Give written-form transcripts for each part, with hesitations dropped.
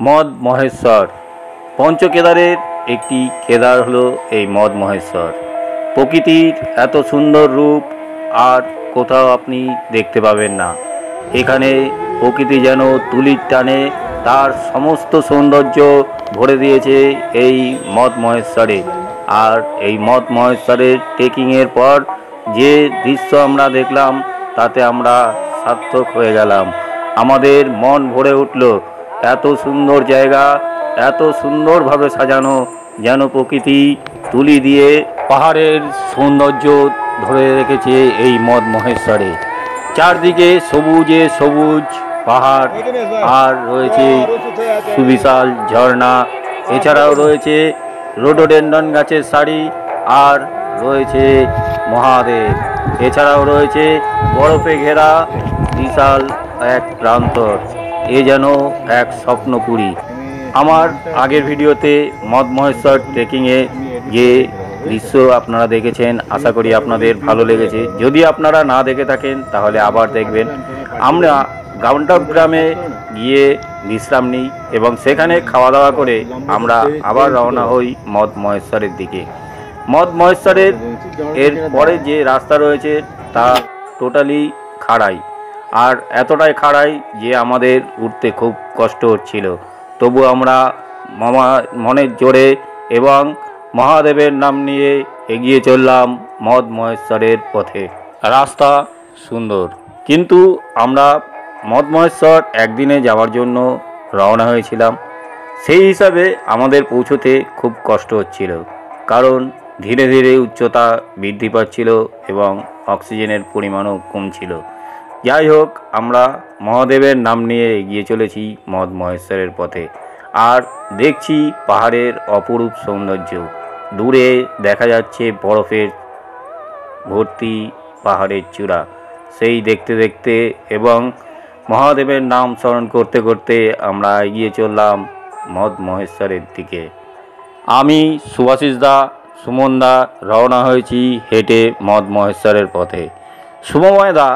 মদ মহেশ্বর পঞ্চকেদারের একটি কেদার হলো এই মদ মহেশ্বর। প্রকৃতির এত সুন্দর রূপ আর কোথাও আপনি দেখতে পাবেন না। এখানে প্রকৃতি যেন তুলির টানে তার সমস্ত সৌন্দর্য ভরে দিয়েছে এই মদ মহেশ্বরে। আর এই মদ মহেশ্বরের ট্রেকিংয়ের পর যে দৃশ্য আমরা দেখলাম তাতে আমরা সার্থক হয়ে গেলাম। আমাদের মন ভরে উঠল। এত সুন্দর জায়গা, এত সুন্দরভাবে সাজানো, যেন প্রকৃতি তুলি দিয়ে পাহাড়ের সৌন্দর্য ধরে রেখেছে এই মদ মহেশ্বরে। চারদিকে সবুজে সবুজ পাহাড়, আর রয়েছে সুবিশাল ঝর্ণা। এছাড়াও রয়েছে রোডোডেন্ড্রন গাছের সারি, আর রয়েছে মহাদেব। এছাড়াও রয়েছে বরফে ঘেরা বিশাল এক প্রান্তর। এ যেন এক স্বপ্নপুরী। আমার আগের ভিডিওতে মদ মহেশ্বর ট্রেকিংয়ে যে দৃশ্য আপনারা দেখেছেন, আশা করি আপনাদের ভালো লেগেছে। যদি আপনারা না দেখে থাকেন তাহলে আবার দেখবেন। আমরা গাউনটপ গ্রামে গিয়ে বিশ্রাম নিই এবং সেখানে খাওয়া দাওয়া করে আমরা আবার রওনা হই মদ মহেশ্বরের দিকে। মদ মহেশ্বরের এর পরে যে রাস্তা রয়েছে তা টোটালি খাড়াই, আর এতটাই খাড়াই যে আমাদের উঠতে খুব কষ্ট হচ্ছিল। তবু আমরা মনের জোরে এবং মহাদেবের নাম নিয়ে এগিয়ে চললাম মদ মহেশ্বরের পথে। রাস্তা সুন্দর, কিন্তু আমরা মদ মহেশ্বর একদিনে যাওয়ার জন্য রওনা হয়েছিলাম। সেই হিসাবে আমাদের পৌঁছতে খুব কষ্ট হচ্ছিল, কারণ ধীরে ধীরে উচ্চতা বৃদ্ধি পাচ্ছিল এবং অক্সিজেনের পরিমাণও কমছিল। যাই হোক, আমরা মহাদেবের নাম নিয়ে এগিয়ে চলেছি মদ মহেশ্বরের পথে। আর দেখছি পাহাড়ের অপরূপ সৌন্দর্য। দূরে দেখা যাচ্ছে বরফের ভর্তি পাহাড়ের চূড়া। সেই দেখতে দেখতে এবং মহাদেবের নাম স্মরণ করতে করতে আমরা এগিয়ে চললাম মদ মহেশ্বরের দিকে। আমি সুভাষিস দা, সুমন দা রওনা হয়েছি হেঁটে মদ মহেশ্বরের পথে। শুভময় দা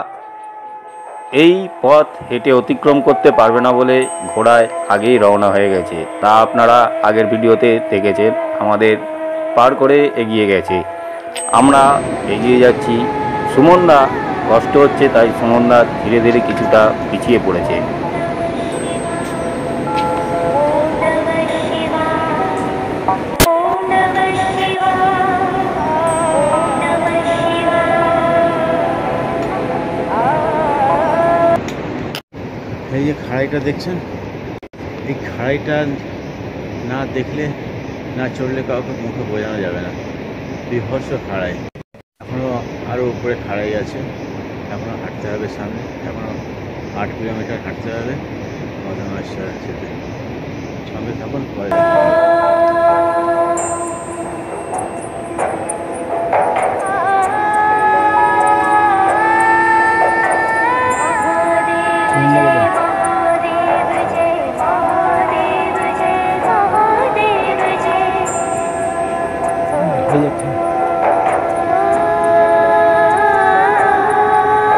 এই পথ হেঁটে অতিক্রম করতে পারবে না বলে ঘোড়ায় আগেই রওনা হয়ে গেছে। তা আপনারা আগের ভিডিওতে দেখেছেন, আমাদের পার করে এগিয়ে গেছে। আমরা এগিয়ে যাচ্ছি। সুমনদা কষ্ট হচ্ছে, তাই সুমনদা ধীরে ধীরে কিছুটা পিছিয়ে পড়েছে। এই যে খাড়াইটা দেখছেন, এই খাড়াইটা না দেখলে, না চললে কাউকে মুখে বোঝানো যাবে না। বিভৎস খাড়াই। এখনও আরও উপরে খাড়াই আছে, এখনও হাঁটতে হবে সামনে। এখনও 8 কিলোমিটার হাঁটতে হবে মদ মহেশ্বর যেতে। সঙ্গে থাকুন, পরে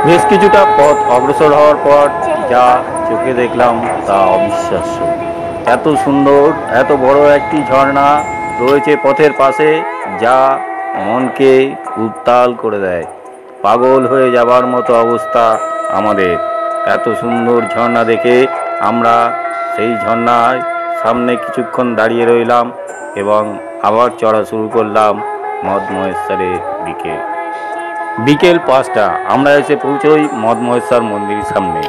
বেশ কিছুটা পথ অগ্রসর হওয়ার পর যা চোখে দেখলাম তা অবিশ্বাস্য। এত সুন্দর, এত বড় একটি ঝর্ণা রয়েছে পথের পাশে, যা মনকে উত্তাল করে দেয়। পাগল হয়ে যাবার মতো অবস্থা আমাদের। এত সুন্দর ঝর্ণা দেখে আমরা সেই ঝর্ণার সামনে কিছুক্ষণ দাঁড়িয়ে রইলাম এবং আবার চড়া শুরু করলাম মদ মহেশ্বরের দিকে। বিকেল 5টা আমরা এসে পৌঁছই মদ মহেশ্বর মন্দিরের সামনে।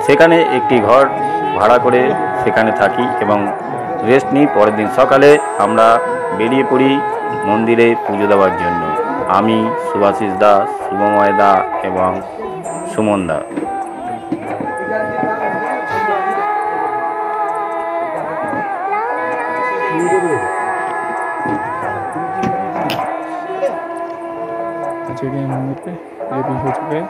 সেখানে একটি ঘর ভাড়া করে সেখানে থাকি এবং রেস্ট নিই। পরের দিন সকালে আমরা বেরিয়ে পড়ি মন্দিরে পুজো দেওয়ার জন্য। আমি, সুভাষিস দা, শুভময় দা এবং সুমন দা। मंदिर पे ये भी हो चुका है।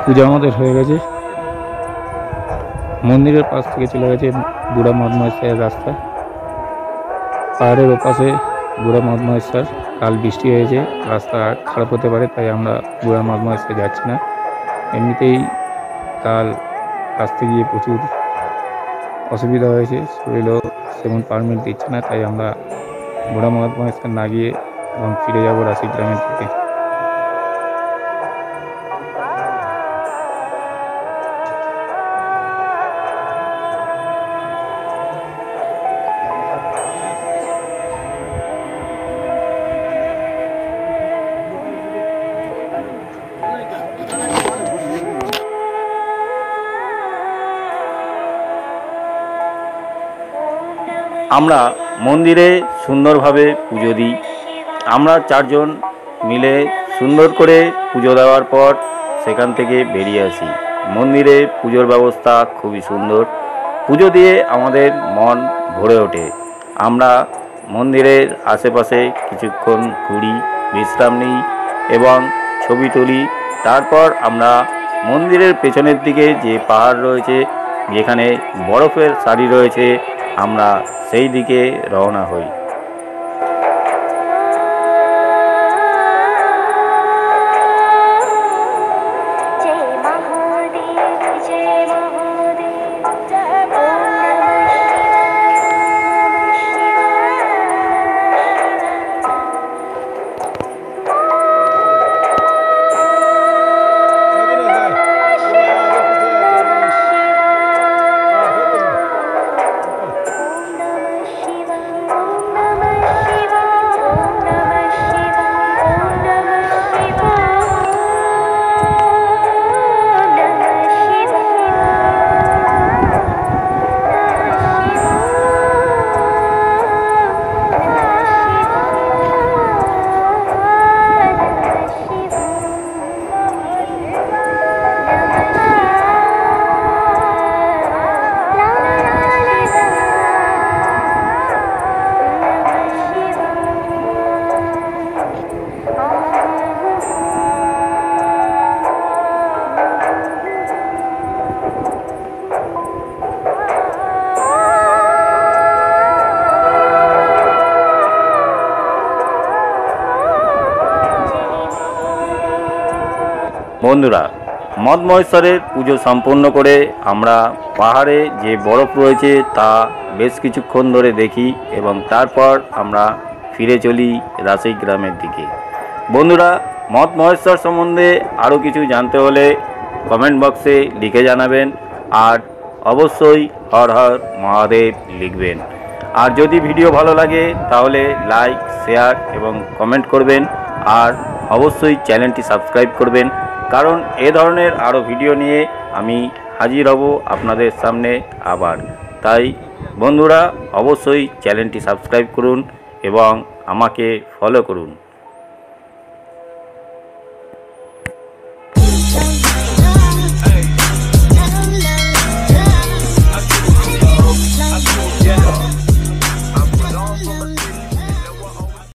पूजा আমাদের হয়ে গেছে। মন্দিরের পাশ থেকে চলে গেছে বুড়া মদ মহেশ্বরের রাস্তা। পাহাড়ের ওপাশে বুড়া মদ মহেশ্বর। কাল বৃষ্টি হয়েছে, রাস্তা খারাপ হতে পারে, তাই আমরা বুড়া মদ মহেশ্বর যাচ্ছি না। এমনিতেই কাল আসতে গিয়ে প্রচুর অসুবিধা হয়েছে, শরীরও সেমন পারমিট দিচ্ছে না, তাই আমরা বুড়া মদ মহেশ্বর না গিয়ে এবং ফিরে যাবো রাশি গ্রামের দিকে। আমরা মন্দিরে সুন্দরভাবে পুজো দিই। আমরা 4 জন মিলে সুন্দর করে পুজো দেওয়ার পর সেখান থেকে বেরিয়ে আসি। মন্দিরে পুজোর ব্যবস্থা খুবই সুন্দর। পুজো দিয়ে আমাদের মন ভরে ওঠে। আমরা মন্দিরের আশেপাশে কিছুক্ষণ ঘুরি, বিশ্রাম নিই এবং ছবি তুলি। তারপর আমরা মন্দিরের পেছনের দিকে যে পাহাড় রয়েছে, যেখানে বরফের সারি রয়েছে, আমরা সেই দিকে রওনা হই। বন্ধুরা, মদ মহেশ্বরের পুজো সম্পন্ন করে আমরা পাহাড়ে যে বরফ রয়েছে তা বেশ কিছুক্ষণ ধরে দেখি এবং তারপর আমরা ফিরে চলি রাশি গ্রামের দিকে। বন্ধুরা, মদ মহেশ্বর সম্বন্ধে আরও কিছু জানতে হলে কমেন্ট বক্সে লিখে জানাবেন, আর অবশ্যই হর হর মহাদেব লিখবেন। আর যদি ভিডিও ভালো লাগে তাহলে লাইক, শেয়ার এবং কমেন্ট করবেন, আর অবশ্যই চ্যানেলটি সাবস্ক্রাইব করবেন, কারণ এ ধরনের আরও ভিডিও নিয়ে আমি হাজির হব আপনাদের সামনে আবার। তাই বন্ধুরা, অবশ্যই চ্যানেলটি সাবস্ক্রাইব করুন এবং আমাকে ফলো করুন।